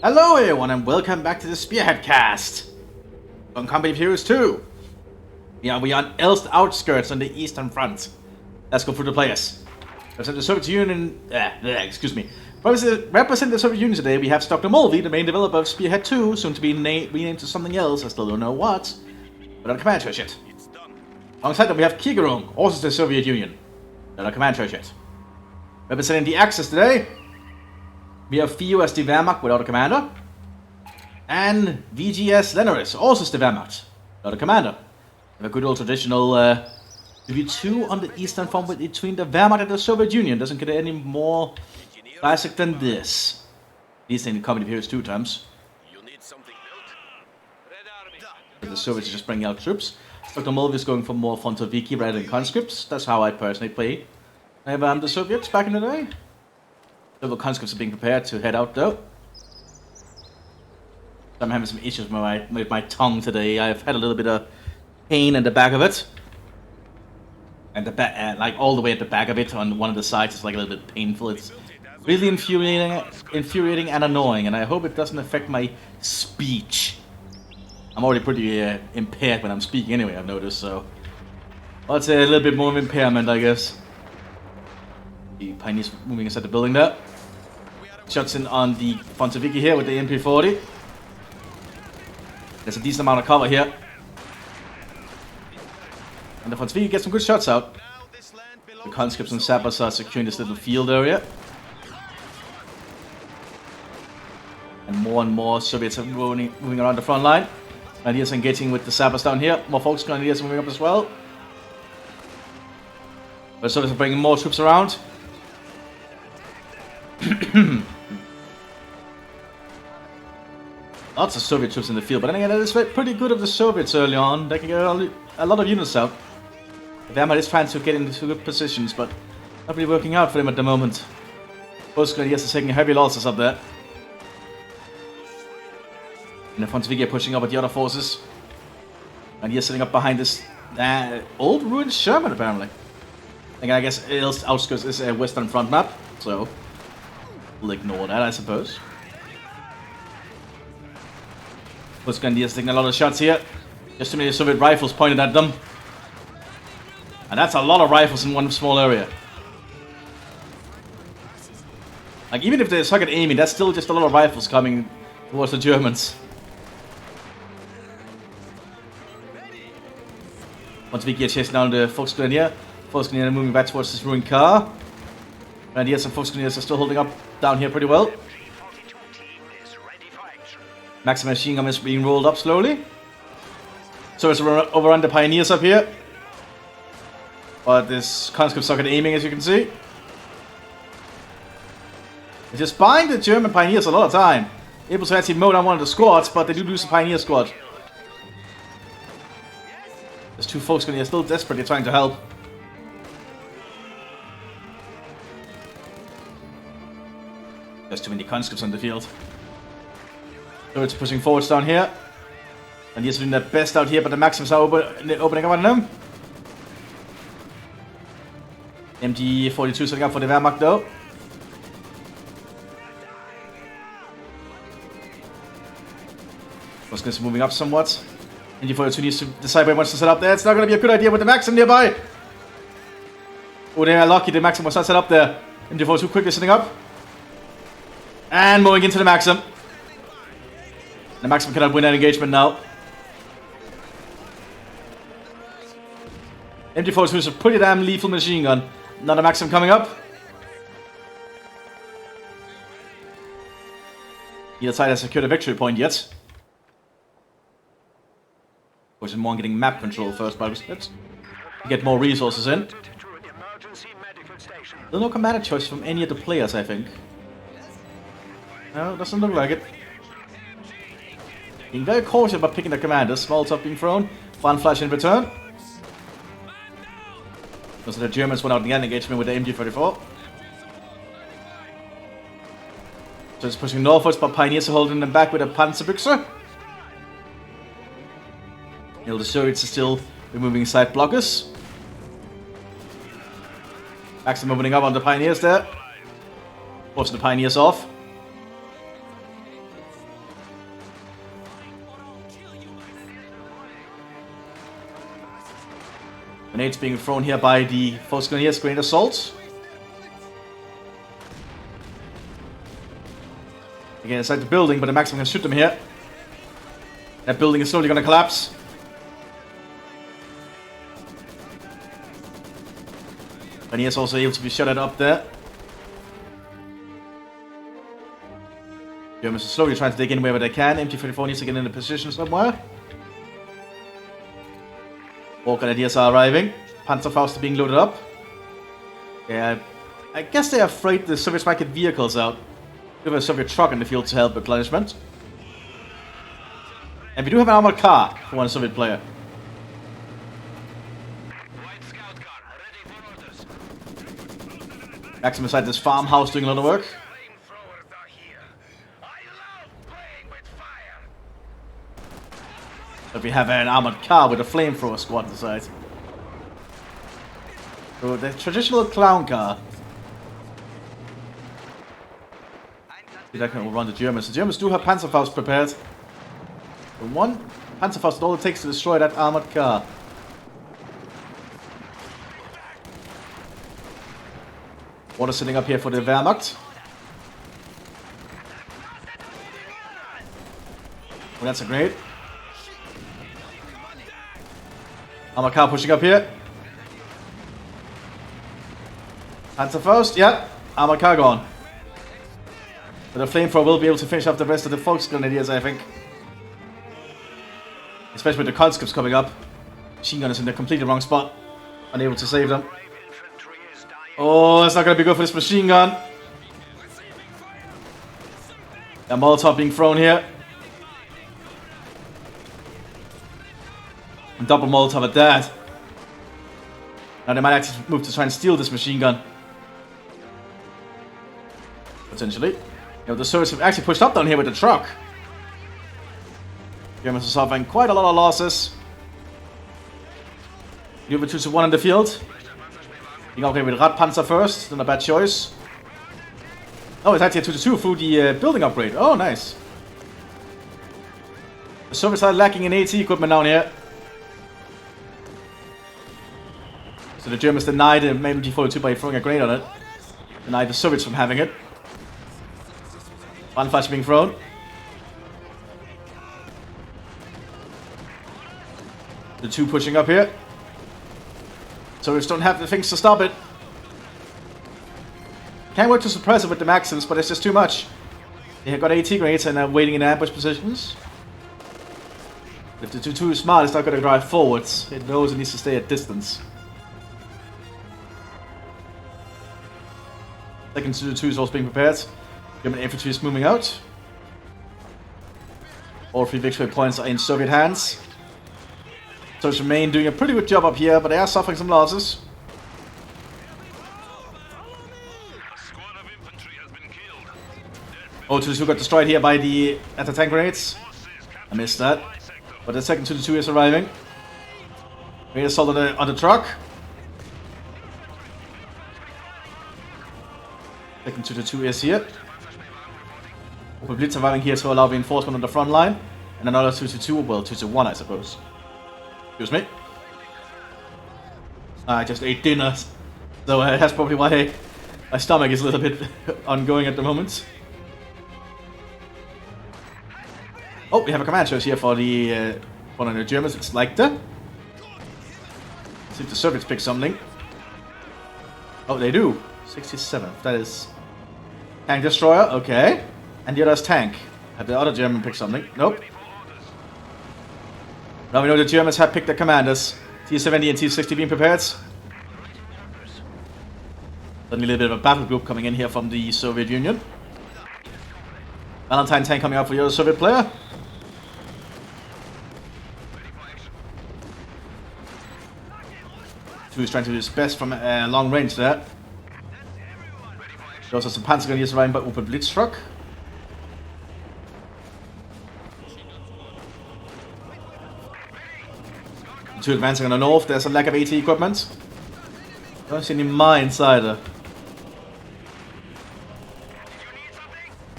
Hello everyone and welcome back to the Spearhead cast on Company of Heroes 2. Yeah, we are on Elst outskirts on the eastern front. Let's go through the players. Represent the Soviet Union, represent the Soviet Union today. We have Dr. Mulvey, the main developer of Spearhead 2, soon to be renamed to something else. I still don't know what, but on command shit. Alongside them we have Kigarum, also the Soviet Union, on command shit. Representing the Axis today, we have Theo as the Wehrmacht without a commander. And VGS Lenaris, also as the Wehrmacht, without a commander. We have a good old traditional Review-2 on the Eastern Front between the Wehrmacht and the Soviet Union. Doesn't get any more classic than this. At least in the Company of Heroes 2 terms. The Soviets are just bringing out troops. Dr. Mulvey is going for more Fontoviki rather than conscripts. That's how I personally play. I have the Soviets back in the day. Several conscripts are being prepared to head out though. I'm having some issues with my tongue today. I've had a little bit of pain in the back of it. And the back, like all the way at the back of it on one of the sides, it's like a little bit painful. It's really infuriating and annoying, and I hope it doesn't affect my speech. I'm already pretty impaired when I'm speaking anyway, I've noticed, so... Well, it's a little bit more of impairment, I guess. The Pioneers moving inside the building there. Shots in on the Fontoviki here with the MP40. There's a decent amount of cover here. And the Fontoviki gets some good shots out. The conscripts and sappers are securing this little field area. And more Soviets are moving around the front line. And here's engaging with the sappers down here. More folks Grenadiers moving up as well. But Soviets are bringing more troops around. Lots of Soviet troops in the field, but then again, that is pretty good of the Soviets early on. They can get a lot of units out. The Wehrmacht is trying to get into good positions, but not really working out for them at the moment. Both Grenadiers are taking heavy losses up there. And the Fontoviki are pushing up at the other forces. And he's sitting up behind this old ruined Sherman, apparently. And I guess Ilst Outskirts is a Western Front map, so we'll ignore that, I suppose. Both Grenadiers taking a lot of shots here. Just too many Soviet rifles pointed at them. And that's a lot of rifles in one small area. Like, even if they suck at aiming, that's still just a lot of rifles coming towards the Germans. Once we get chasing down the Volksgrenadier, Volksgrenadier moving back towards this ruined car. Grenadiers and Volksgrenadiers are still holding up down here pretty well. Maximum machine gun is being rolled up slowly. So it's overrun the Pioneers up here. But this conscript suck at aiming, as you can see. It's just buying the German Pioneers a lot of time. Able to actually mow down one of the squads, but they do lose the Pioneer squad. There's two folks going to still desperately trying to help. There's too many conscripts on the field. So it's pushing forwards down here. And he's doing their best out here, but the Maxims are opening up on them. MG42 setting up for the Wehrmacht though. Muslims moving up somewhat. MG42 needs to decide where he wants to set up there. It's not going to be a good idea with the Maxim nearby. Oh, they are lucky the Maxim was not set up there. MG42 quickly setting up. And moving into the Maxim. The Maxim cannot win that engagement now. MG42 is a pretty damn lethal machine gun. Another Maxim coming up. Neither side has secured a victory point yet. Of course, more on getting map control first, but let's get more resources in. There's no commander choice from any of the players, I think. No, doesn't look like it. Being very cautious about picking the commanders. Small top being thrown. One flash in return. So the Germans went out in the engagement with the MG34. So it's pushing northwards, but Pioneers are holding them back with a Panzerbüchse. The Soviets are still removing side blockers. Maxim opening up on the Pioneers there. Forcing the Pioneers off. Grenades being thrown here by the Volksgrenadiers, Grenade Assault. Again, inside the building, but the Maxim can shoot them here. That building is slowly gonna collapse. And he is also able to be shot at up there. Germans are slowly trying to dig in wherever they can. MT-34 needs to get in a position somewhere. More Grenadiers are arriving. Panzerfaust are being loaded up. Yeah, I guess they're afraid the Soviets might get vehicles out. We have a Soviet truck in the field to help replenishment. And we do have an armored car for one Soviet player. Maxim inside this farmhouse doing a lot of work. But we have an armored car with a flamethrower squad inside. So the traditional clown car. That can overrun the Germans. The Germans do have Panzerfaust prepared. The one Panzerfaust is all it takes to destroy that armored car. Water sitting up here for the Wehrmacht. Oh, that's a great. Armored car pushing up here. Panzerfaust, yeah. Armored car gone. But the flamethrower will be able to finish off the rest of the Volksgrenadiers, I think. Especially with the conscripts coming up. Machine gun is in the completely wrong spot. Unable to save them. Oh, it's not going to be good for this machine gun. A Molotov being thrown here. And double Molotov at that. Now they might actually move to try and steal this machine gun. Potentially. You know, the Soviets have actually pushed up down here with the truck. Germans are suffering quite a lot of losses. You have a 2-1 in the field. You can okay with Radpanzer first, not a bad choice. Oh, it's actually a 2-2 through the building upgrade. Oh, nice. The Soviets are lacking in AT equipment down here. So the Germans denied the MT-42 by throwing a grenade on it. Denied the Soviets from having it. One flash being thrown. The two pushing up here. Soviets don't have the things to stop it. Can't work to suppress it with the Maxims, but it's just too much. They have got AT grenades and are waiting in ambush positions. If the 2-2 is smart, it's not going to drive forwards. It knows it needs to stay at distance. Second 2-2 is also being prepared. German infantry is moving out. All 3 victory points are in Soviet hands. Soviets remain doing a pretty good job up here, but they are suffering some losses. Oh, 2-2 got destroyed here by the anti-tank grenades. I missed that. But the second 2-2 is arriving. Grenade assault on the truck. Second 2-2 is here. Open Blitz arriving here to allow reinforcement on the front line. And another 2-2, well, 2-1 I suppose. Excuse me. I just ate dinner. So that's probably why my stomach is a little bit ongoing at the moment. Oh, we have a command choice here for the one of the Germans. It's like that. See if the Soviets pick something. Oh, they do. 67. That is tank destroyer. Okay. And the other is tank. Have the other German pick something? Nope. Now we know the Germans have picked their commanders. T-70 and T-60 being prepared. Suddenly a little bit of a battle group coming in here from the Soviet Union. Valentine tank coming up for the other Soviet player. Two is trying to do his best from long range there. There's also some Panzergrenadiers arriving by Open Blitz truck. Two advancing on the north. There's a lack of AT equipment. Don't see any mines either.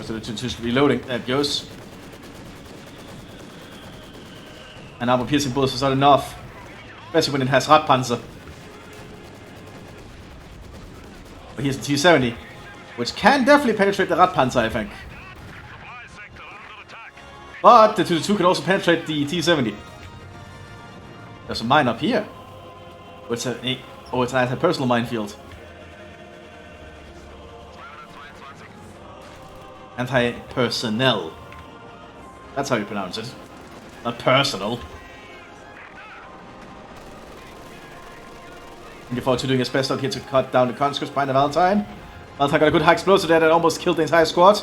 So the two reloading. There it goes. And armor piercing bullets is not enough. Especially when it has Radpanzer. But here's the T-70, which can definitely penetrate the Radpanzer, I think. But the 2-2 can also penetrate the T-70. There's a mine up here. It's an anti-personal minefield. Anti-personnel. That's how you pronounce it. Not personal. Looking forward to doing his best out here to cut down the conscripts behind the Valentine. Valentine got a good high explosive there that almost killed the entire squad.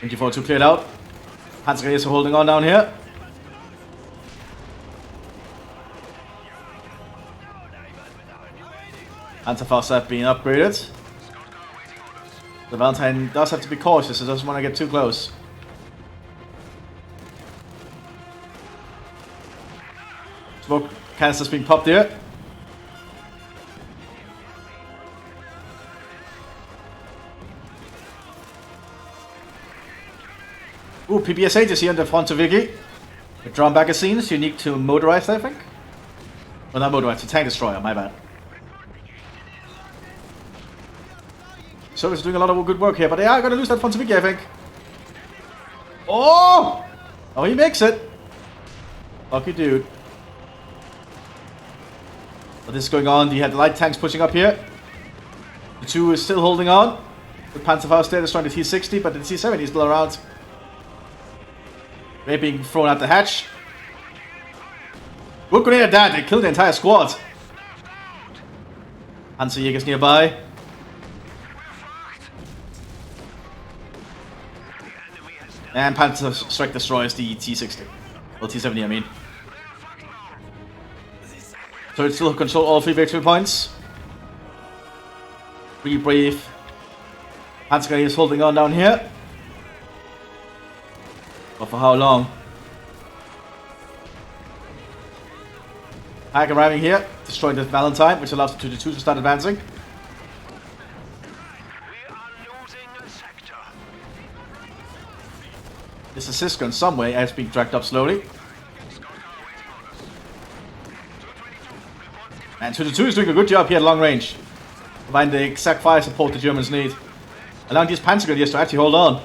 Looking forward to cleared out. Panzergrenadiers are holding on down here. Panzerfaust have been upgraded. The Valentine does have to be cautious, it doesn't want to get too close. Smoke canisters being popped here. Ooh, PBS-8 is here in the front of Vicky. With drum magazines, unique to motorized, I think. Well, not motorized, a tank destroyer, my bad. So he's doing a lot of good work here, but they are going to lose that front of Vicky, I think. Oh! Oh, he makes it. Lucky dude. But this is going on. He had the light tanks pushing up here. The 2 is still holding on. The Panzerfaust there destroying the T-60, but the T-70 is still around. They're being thrown out the hatch. Good grenade at that. They killed the entire squad. Panzerjäger's nearby. And Panzer Strike destroys the T-60. Well, T-70, I mean. So it still control all 3 victory points. Pretty brave. Panzergrenadier is holding on down here. But for how long? Hack arriving here, destroying the Valentine, which allows the 2-2 to start advancing. This is Cisco in some way as being dragged up slowly. And 2-2 is doing a good job here at long range. Providing the exact fire support the Germans need. Allowing these Panzergrenadiers to actually hold on.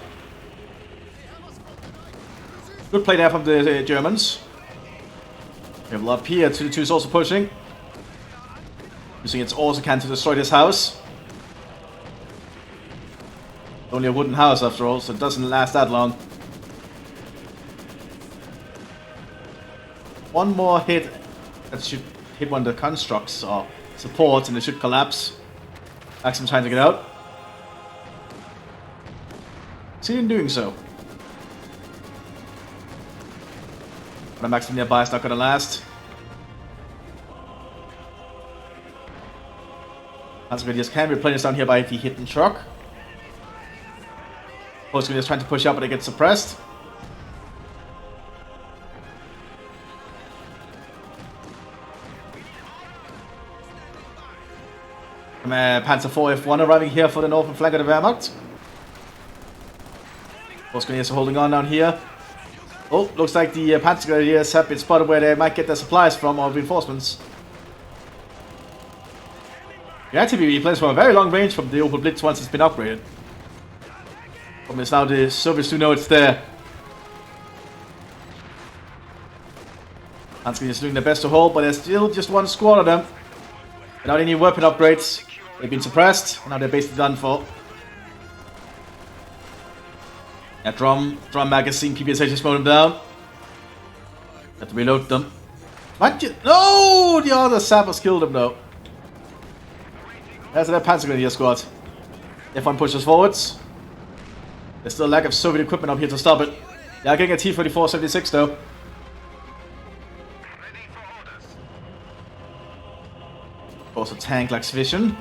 Good play there from the Germans. We have a lot up here. 2-2 is also pushing. Using its also can to destroy this house. Only a wooden house after all, so it doesn't last that long. One more hit that should hit one of the constructs or supports and it should collapse. Maximum time to get out. See him doing so. But a maximum nearby is not going to last. Panzergrenadiers can be replenished down here by the hidden truck. Postgrenadiers trying to push up but they get suppressed. Panzer 4 F1 arriving here for the northern flank of the Wehrmacht. Postgrenadiers are holding on down here. Oh, looks like the Panzergrenadiers have been spotted where they might get their supplies from or reinforcements. The ITBB plays from a very long range from the Opel Blitz once it's been upgraded. Problem is now the Soviets do know it's there. Panzergrenadiers doing their best to hold, but there's still just one squad of them. Without any weapon upgrades, they've been suppressed, and now they're basically done for. Yeah, drum magazine, PPSH just mowed them down. Have to reload them. No! The other sappers killed them though. There's that Panzergrenadier squad. F1 pushes forwards. There's still a lack of Soviet equipment up here to stop it. They are getting a T-34-76 though. Also tank like vision.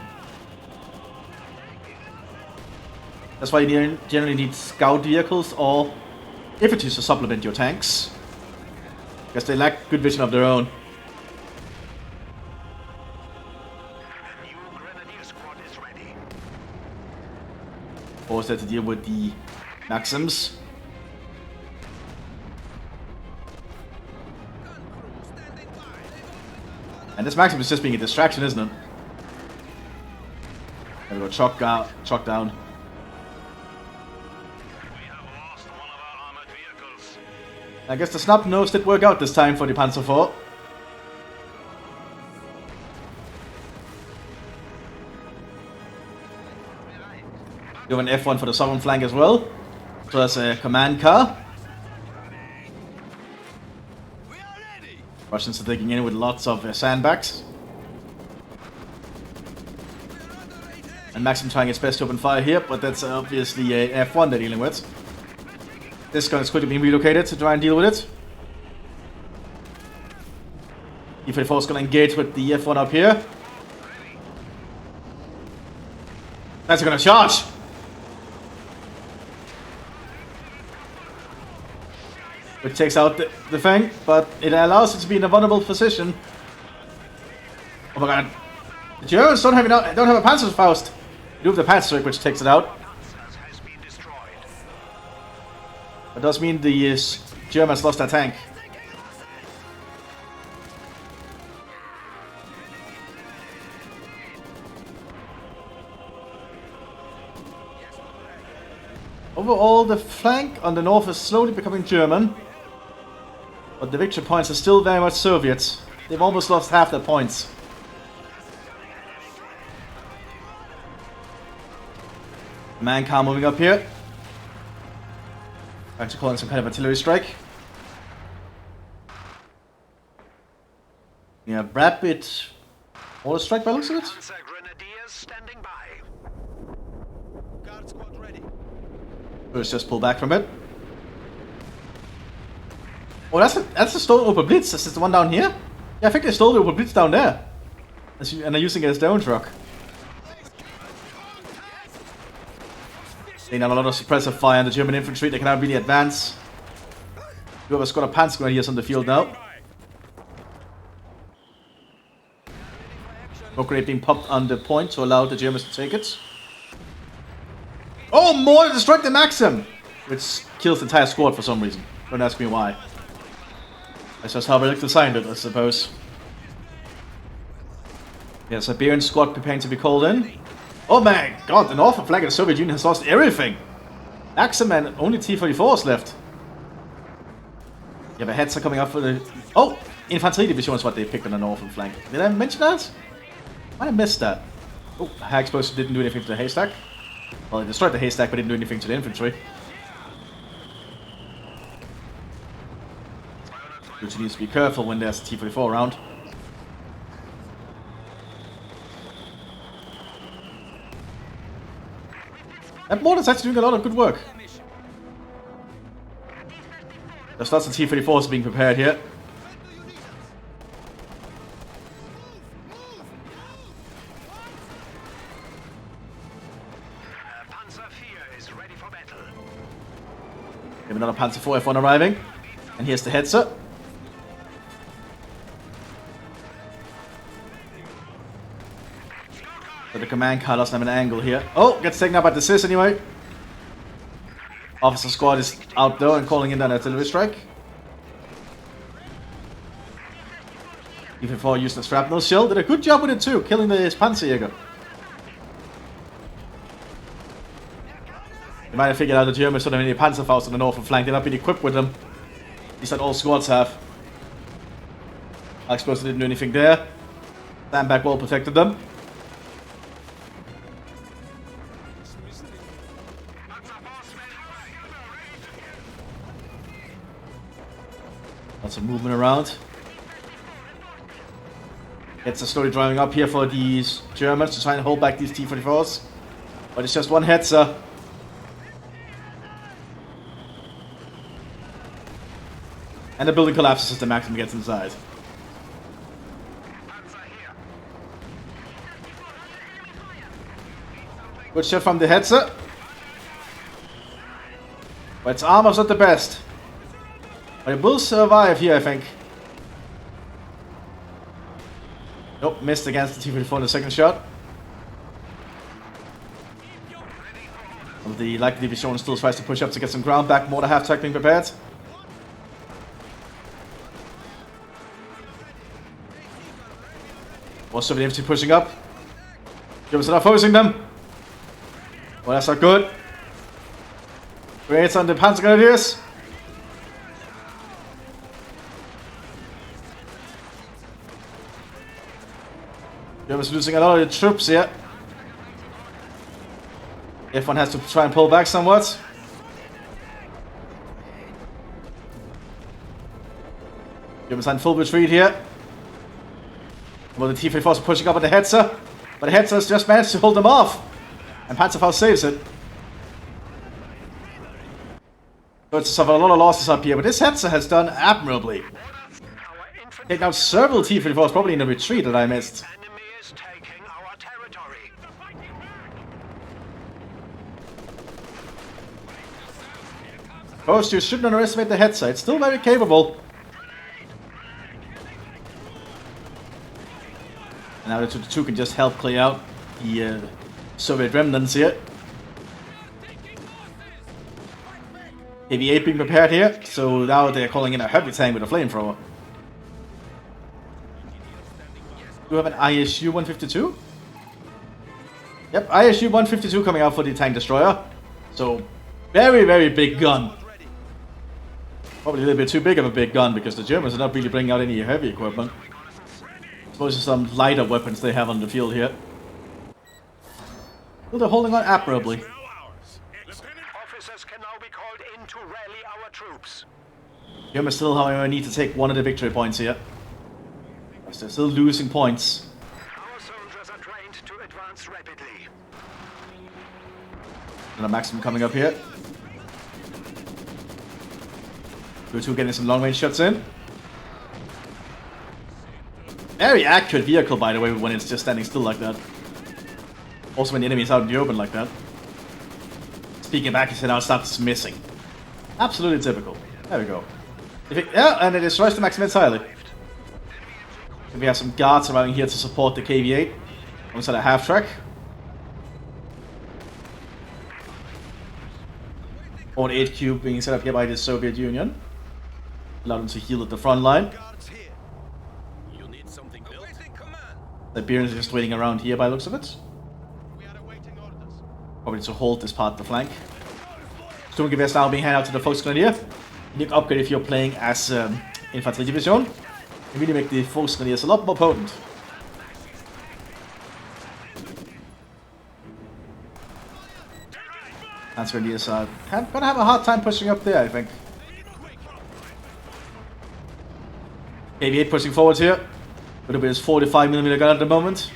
That's why you generally need scout vehicles or infantry to supplement your tanks. Because they lack good vision of their own. Forced there to deal with the Maxims. And this Maxim is just being a distraction, isn't it? There we go, chock down. I guess the snub nose did work out this time for the Panzer IV. You have an F1 for the southern flank as well. So that's a command car. Russians are digging in with lots of sandbags. And Maxim trying his best to open fire here, but that's obviously a F1 they're dealing with. This gun is quickly being relocated to try and deal with it. E-34 is going to engage with the F1 up here. That's going to charge! Which takes out the thing, but it allows it to be in a vulnerable position. Oh my god. The Germans don't have a Panzerfaust. You do have the Panzer, which takes it out. That does mean the Germans lost their tank. Overall, the flank on the north is slowly becoming German. But the victory points are still very much Soviet. They've almost lost half their points. Man car moving up here. Trying to call in some kind of artillery strike. Yeah, rapid auto strike by looks of it. Let's just pull back from it. Oh, that's a stolen Opel Blitz. Is this the one down here? Yeah, I think they stole the Opel Blitz down there. And they're using it as their own truck. Laying down a lot of suppressive fire on the German infantry. They cannot really advance. Whoever's got a Panzer right here is on the field now. Smoke grenade being popped on the point to allow the Germans to take it. Oh, more to strike the Maxim! Which kills the entire squad for some reason. Don't ask me why. That's just how Relic designed it, I suppose. Yeah, Siberian squad preparing to be called in. Oh my god, the northern flank of the Soviet Union has lost everything! Maxim and only T-34s left. You have a Hetzer coming up for the... Oh! Infantry division is what they picked on the northern flank. Did I mention that? Might have missed that. Oh, Hag Explosive didn't do anything to the haystack. Well, they destroyed the haystack, but didn't do anything to the infantry. Which needs to be careful when there's a T-34 around. And Mortar's actually doing a lot of good work. There's lots of T-34s being prepared here. We have another Panzer IV F1 arriving. And here's the Hetzer. So the command car doesn't have an angle here. Oh, gets taken out by the Sis anyway. Officer squad is out there and calling in an artillery strike. E-34 used the shrapnel shell. Did a good job with it too, killing the Panzerjäger. They might have figured out the Germans don't have any Panzerfaust on the northern flank. They've not been equipped with them. At least that all squads have. I suppose they didn't do anything there. Sandbag wall protected them. Lots of movement around. It's slowly driving up here for these Germans to try and hold back these T-34s. But it's just one Hetzer. And the building collapses as the Maxim gets inside. Good shot from the Hetzer. But its armor's not the best. But it will survive here, I think. Nope, missed against the T-34 in the second shot. The Light Division still tries to push up to get some ground back. Mortar half-track being prepared. More Soviet infantry pushing up. Germans are not forcing them. Well, that's not good. Grenades on the Panzer Grenadiers. Germans losing a lot of the troops here. Everyone has to try and pull back somewhat. Germans are in full retreat here. Well, the T-34s are pushing up at the Hetzer, but the Hetzers just managed to hold them off. And Panzerfaust saves it. So it's suffered a lot of losses up here, but this Hetzer has done admirably. Taking out several T-34s, probably in the retreat that I missed. First, you shouldn't underestimate the Hetzer. It's still very capable. And now the 2 can just help clear out the Soviet remnants here. KV-8 being prepared here, so now they're calling in a heavy tank with a flamethrower. Do we have an ISU-152? Yep, ISU-152 coming out for the tank destroyer. So, very, very big gun. Probably a little bit too big of a big gun because the Germans are not really bringing out any heavy equipment. Suppose there's some lighter weapons they have on the field here. Well, they're holding on admirably. Officers can now be called in to rally our troops. Germans still, however, need to take one of the victory points here. Because they're still losing points. Our soldiers are trained to advance rapidly. And a maximum coming up here. 2 getting some long range shots in. Very accurate vehicle, by the way, when it's just standing still like that. Also when the enemy is out in the open like that. Speaking back, he said now starts missing. Absolutely typical. There we go. Yeah, and it destroys the maximum entirely. We have some guards arriving here to support the KV-8. Almost at a half track. Or an HQ being set up here by the Soviet Union. Allow them to heal at the front line. The Siberians are just waiting around here by the looks of it. Probably to hold this part of the flank. Sturmgewehr now being handed out to the Volksgrenadier. Unique upgrade if you're playing as Infantry Division. And really make the Volksgrenadiers a lot more potent. Landsgrenadiers are gonna have a hard time pushing up there, I think. KV-8 pushing forwards here. With his 45mm gun at the moment.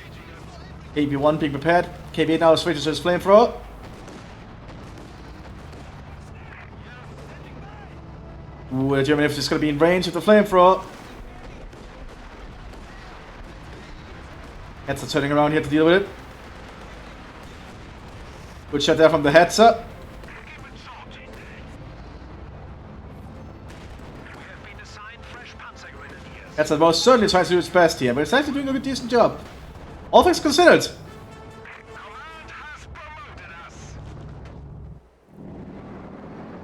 KV-1 being prepared. KV-8 now switches to his flamethrower. Ooh, German infantry is going to be in range of the flamethrower. Hetzer turning around here to deal with it. Good shot there from the Hetzer. Hetzer most certainly tries to do its best here, but it's actually doing a good decent job. All things considered.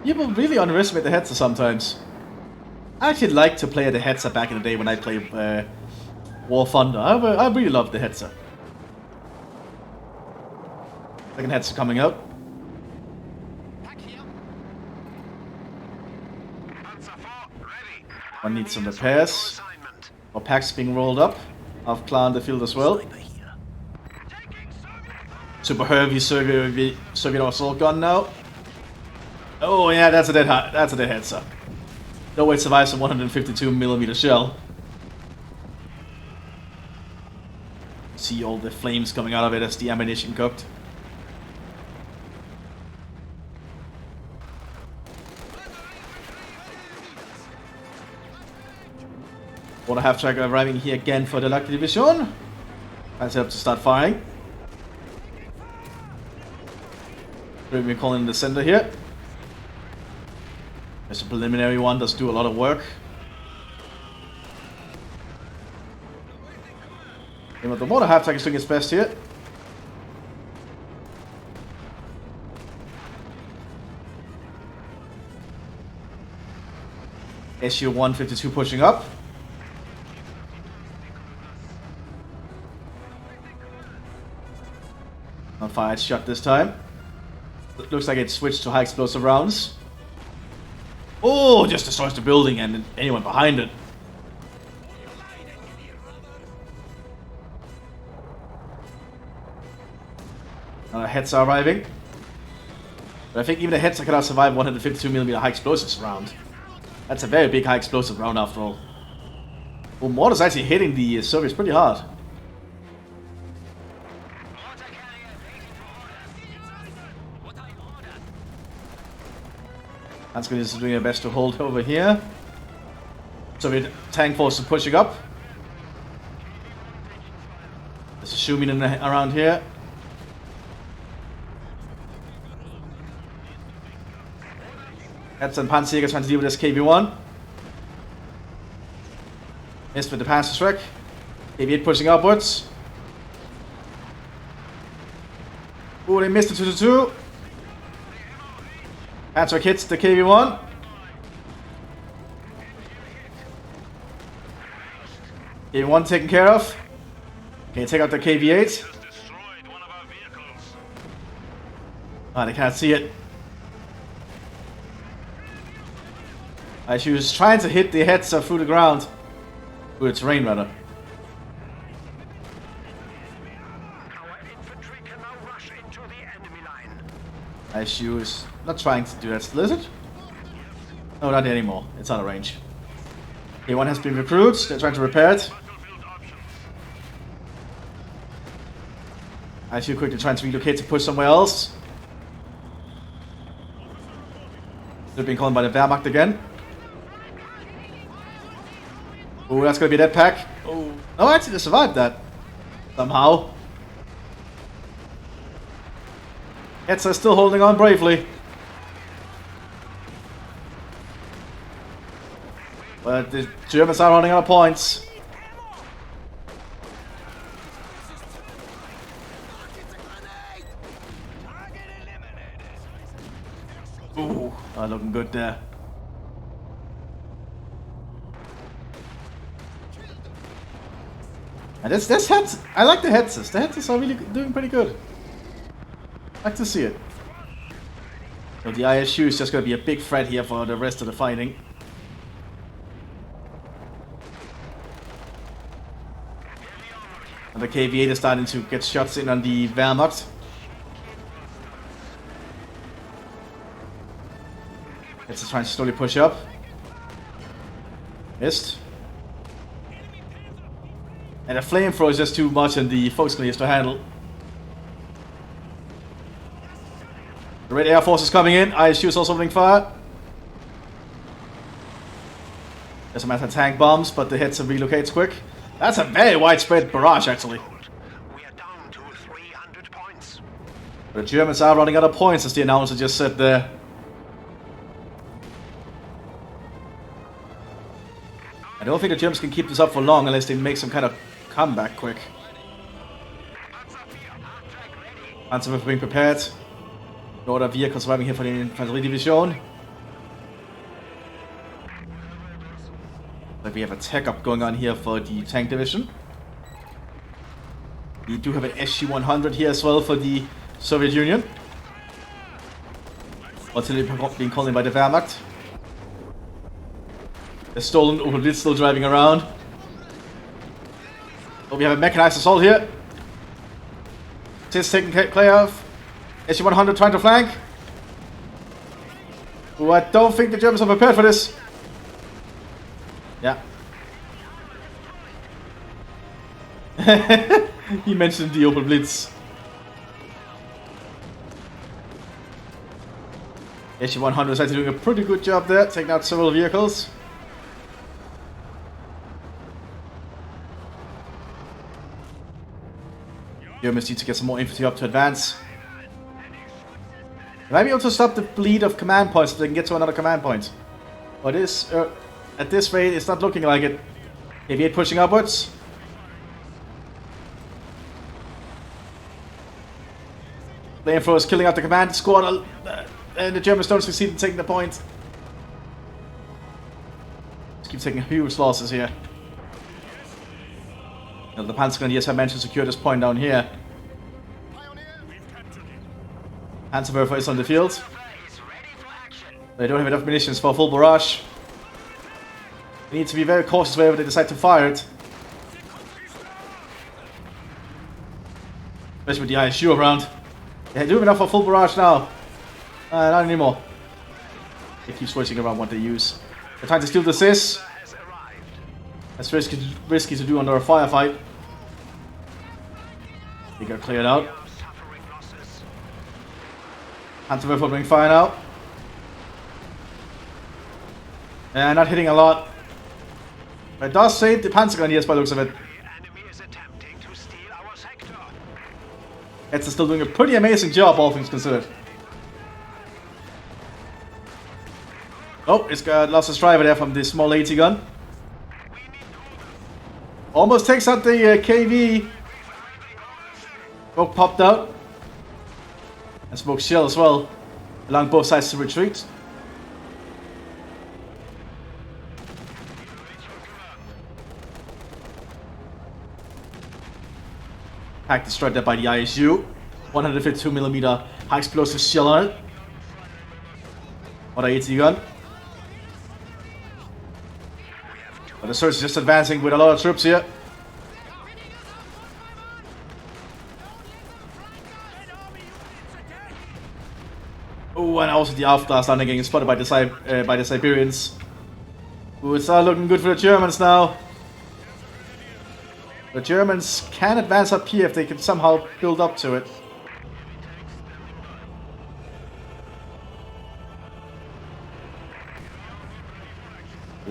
People really underestimate the Hetzer sometimes. I actually liked to play the Hetzer back in the day when I played War Thunder. I really loved the Hetzer. Second Hetzer coming up. One needs some repairs. More packs being rolled up. Half clan the field as well. Super heavy Soviet assault gun now. Oh yeah, that's a dead Hetzer. No way it survives a 152mm shell. See all the flames coming out of it as the ammunition cooked. Water half track arriving here again for the Lucky Division. Tries up to start firing. We're calling the center here. There's a preliminary one, does do a lot of work. And the water half track is doing its best here. SU-152 pushing up. fired shot this time. It looks like it switched to high explosive rounds. Oh, just destroys the building and anyone behind it. Heads are arriving. But I think even the heads cannot survive 152mm high explosives round. That's a very big high explosive round after all. Oh, mortar's actually hitting the Soviets pretty hard. Hanskin is doing their best to hold over here. Soviet tank force is pushing up. There's a Shumin around here. Heads and Panzer trying to deal with this KV-1. Missed with the Panzer Strike. KV-8 pushing upwards. Oh, they missed the 2-2. Panzer hits the KV-1. KV-1 taken care of. Okay, take out the KV-8. Ah, they can't see it. She was trying to hit the heads through the ground. Through the terrain, rather. Our infantry can now rush into the enemy line. She was not trying to do that still, is it? No, not anymore. It's out of range. A1 has been recruited. They're trying to repair it. ISU quickly trying to relocate to push somewhere else. They're being called by the Wehrmacht again. Oh, that's gonna be that pack. Oh, no, actually they survived that. Somehow. Hetzer are still holding on bravely. But the Germans are running out of points. Ooh, looking good there. And this heads, I like the heads. The heads are really doing pretty good. I like to see it. So the ISU is just going to be a big threat here for the rest of the fighting. And the KV-8 is starting to get shots in on the Wehrmacht. It's trying to slowly push up. Missed. And the flamethrower is just too much and the Volkskrieger has to handle. The Red Air Force is coming in. ISU is also opening fire. There's some anti-tank bombs, but the heads relocates quick. That's a very widespread barrage, actually. We are down to 300 points. The Germans are running out of points, as the announcer just said there. I don't think the Germans can keep this up for long unless they make some kind of comeback quick. Panzer being prepared. No other vehicles arriving here for the Infanterie Division. But we have a tech up going on here for the tank division. We do have an SG-100 here as well for the Soviet Union. Artillery being called in by the Wehrmacht. The stolen Opel Blitz still driving around. Oh, we have a mechanized assault here. Mthis taken care of. SG-100 trying to flank. Oh, I don't think the Germans are prepared for this. Yeah. He mentioned the Opel Blitz. SG-100 is actually doing a pretty good job there, taking out several vehicles. Germans need to get some more infantry up to advance. Maybe also stop the bleed of command points so they can get to another command point. But this, at this rate, it's not looking like it. KV-8 pushing upwards. Flamethrower is killing out the command squad, and the Germans don't succeed in taking the point. Just keep taking huge losses here. The Panzergrenadiers have managed to secure this point down here. Panzerwerfer is on the field. They don't have enough munitions for a full barrage. They need to be very cautious wherever they decide to fire it. Especially with the ISU around. They do have enough for a full barrage now. Not anymore. They keep switching around what they use. They're trying to steal the Mthis. That's risky to do under a firefight. They got cleared out. Panzerwerfer being fired out. And not hitting a lot. But it does save the Panzer Grenadiers by the looks of it. It's still doing a pretty amazing job, all things considered. Oh, it's got lost its driver there from the small AT gun. Almost takes out the KV. Smoke popped out. And smoke shell as well. Allowing both sides to retreat. Pack destroyed there by the ISU. 152mm high explosive shell on it. What a AT gun. But the Surge is just advancing with a lot of troops here. Oh, and also the Aufblast landing getting spotted by the Siberians. Ooh, it's not looking good for the Germans now. The Germans can advance up here if they can somehow build up to it.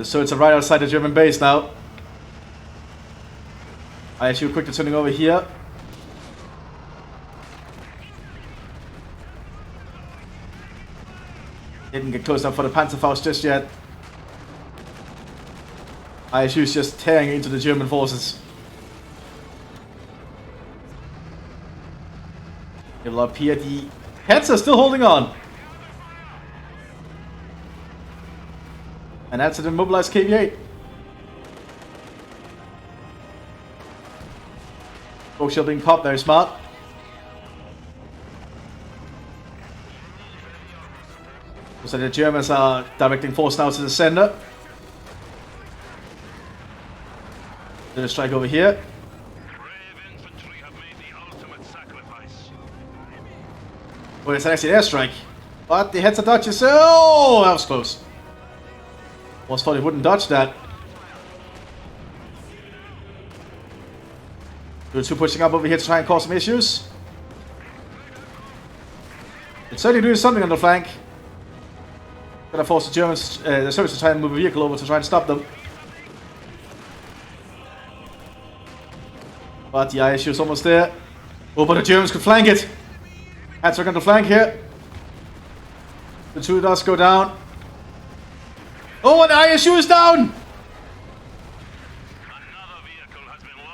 So it's right outside the German base now. ISU quickly turning over here. Didn't get close enough for the Panzerfaust just yet. ISU is just tearing into the German forces. Level up here, the heads are still holding on. And that's an immobilized KV-8. Smoke shield being popped, very smart. So the Germans are directing force now to the center. Did a strike over here. Well, it's actually an airstrike. But the heads are dodging. Oh, that was close. Almost thought he wouldn't dodge that. The two pushing up over here to try and cause some issues. It's certainly doing something on the flank. Gonna force the Germans, the Soviets to try and move a vehicle over to try and stop them. But the ISU is almost there. Oh, but the Germans could flank it. Heads are going to flank here. The two does go down. Oh, and the ISU is down!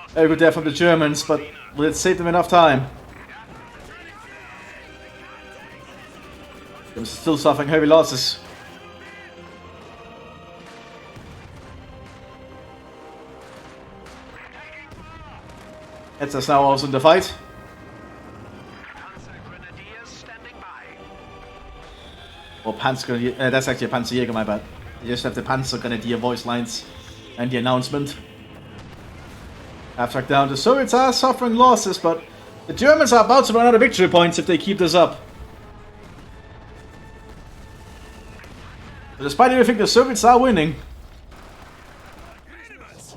Very good there from the Germans, but will it save them enough time? They're still suffering heavy losses. Heads now also in the fight. Or Panzer, that's actually a Panzerjäger, my bad. You just have the Panzer Grenadier voice lines and the announcement. Abstract down. The Soviets are suffering losses, but the Germans are about to run out of victory points if they keep this up. But despite everything, the Soviets are winning.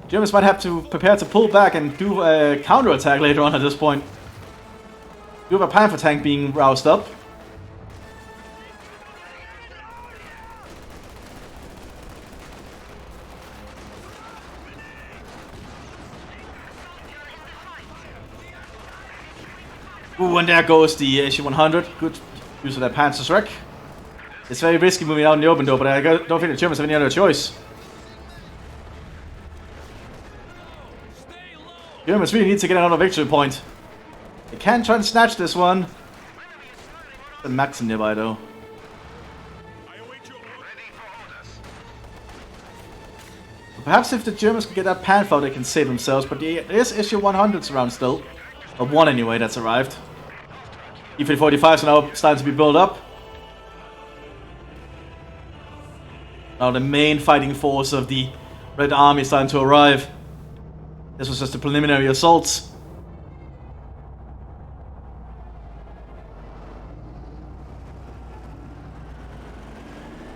Germans might have to prepare to pull back and do a counterattack later on at this point. You have a Panther tank being roused up. Ooh, and there goes the SU-100. Good use of that Panzerschreck. It's very risky moving out in the open though, but I don't think the Germans have any other choice. Germans really need to get another victory point. They can try and snatch this one. The Max nearby though. Perhaps if the Germans can get that Panther, they can save themselves, but there is SU-100s around still. Or one anyway that's arrived. E-45s are now starting to be built up. Now the main fighting force of the Red Army is starting to arrive. This was just a preliminary assault.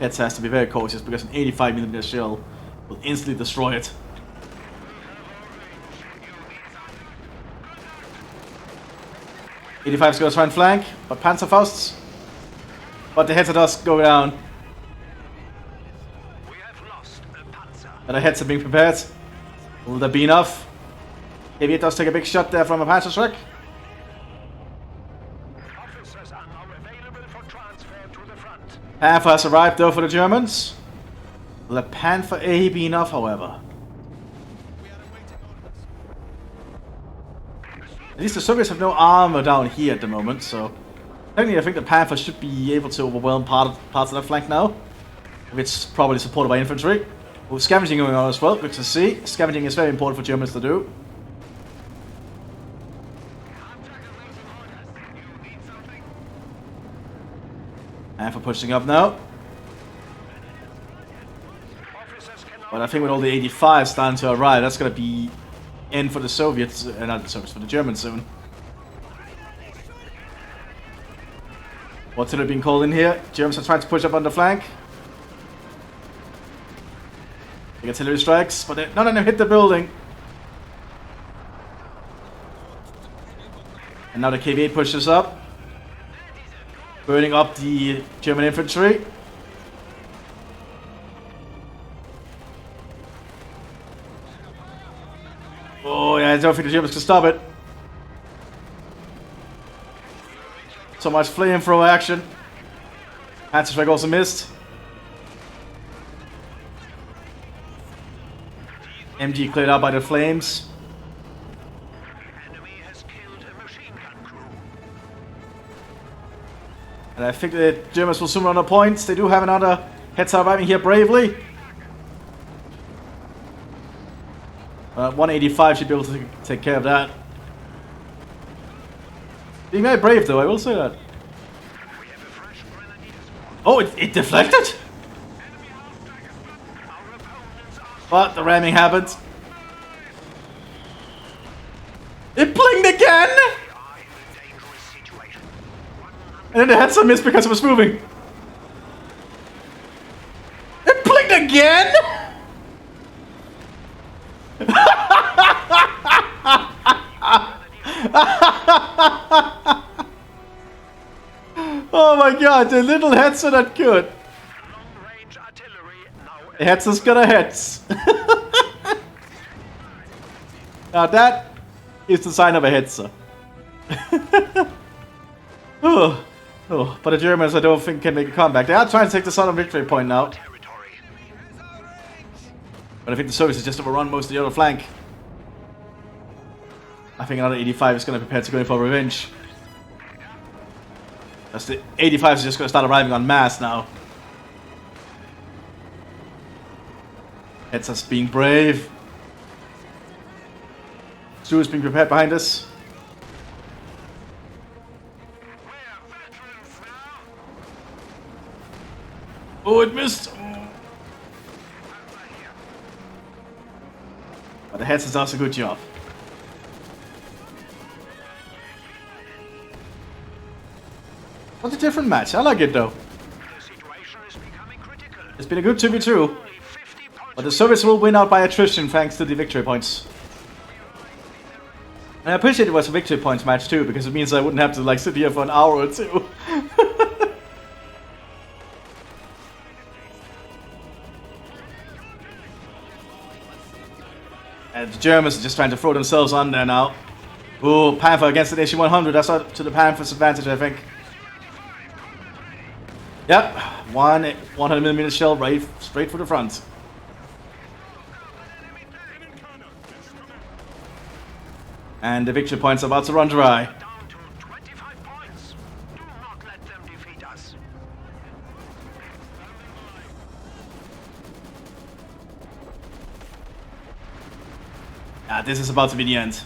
Hetz has to be very cautious because an 85mm shell will instantly destroy it. '85's gonna try and flank, but Panzerfausts. But the Hetzer does go down. We have lost a Panzer. And the Hetzer being prepared. Will that be enough? Maybe it does take a big shot there from a Panzerschreck. Officers are now available for transfer to the front. Panther has arrived though for the Germans. Will the Panther A be enough, however? At least the Soviets have no armor down here at the moment, so technically I think the Panther should be able to overwhelm parts of that flank now. If it's probably supported by infantry. With scavenging going on as well, good to see. Scavenging is very important for Germans to do. Panther pushing up now. But I think with all the 85s starting to arrive, that's going to be end for the Soviets, not the Soviets, for the Germans soon. What's it being called in here? Germans are trying to push up on the flank. Big artillery strikes, but none of them hit the building. And now the KV-8 pushes up, burning up the German infantry. Oh yeah, I don't think the Germans can stop it. So much flamethrower action. Panzerschreck also missed. MG cleared out by the flames. Enemy has killed a machine gun crew. And I think the Germans will soon run out of points. They do have another Hetzer arriving here bravely. 185 should be able to take care of that. Being very brave though, I will say that. Oh, it deflected? But the ramming happened. It blinged again! And then the Hetzer missed because it was moving. It blinged again? Oh my god, the little Hetzer that good. Hetzer's got a Hetz. Now that is the sign of a Hetzer. Oh, but the Germans I don't think can make a comeback. They are trying to take the southern victory point now. But I think the Soviets have just overrun most of the other flank. I think another 85 is going to prepare to go in for revenge. That's the 85 is just going to start arriving en masse now. Hetzer's being brave. Stu is being prepared behind us. Oh, it missed! But the Hetzer does a good job. What a different match. I like it though. It's been a good 2v2. But the Soviets will win out by attrition thanks to the victory points. And I appreciate it was a victory points match too, because it means I wouldn't have to like sit here for an hour or two. And the Germans are just trying to throw themselves on there now. Ooh, Panther against the AC-100. That's up to the Panther's advantage, I think. Yep, one 100mm shell right straight for the front. And the victory points are about to run dry. Down to 25 points. Do not let them defeat us. This is about to be the end.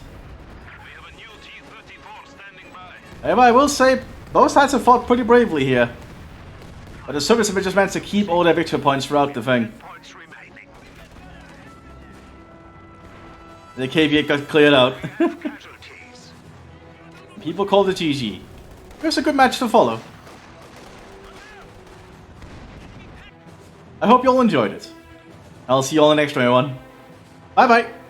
We have a new T-34 standing by. However, I will say Both sides have fought pretty bravely here. But the Soviets have just managed to keep all their victory points throughout the thing. Points remaining. The KV got cleared out. Casualties. People called it GG. It was a good match to follow. I hope you all enjoyed it. I'll see you all in the next one. Bye bye.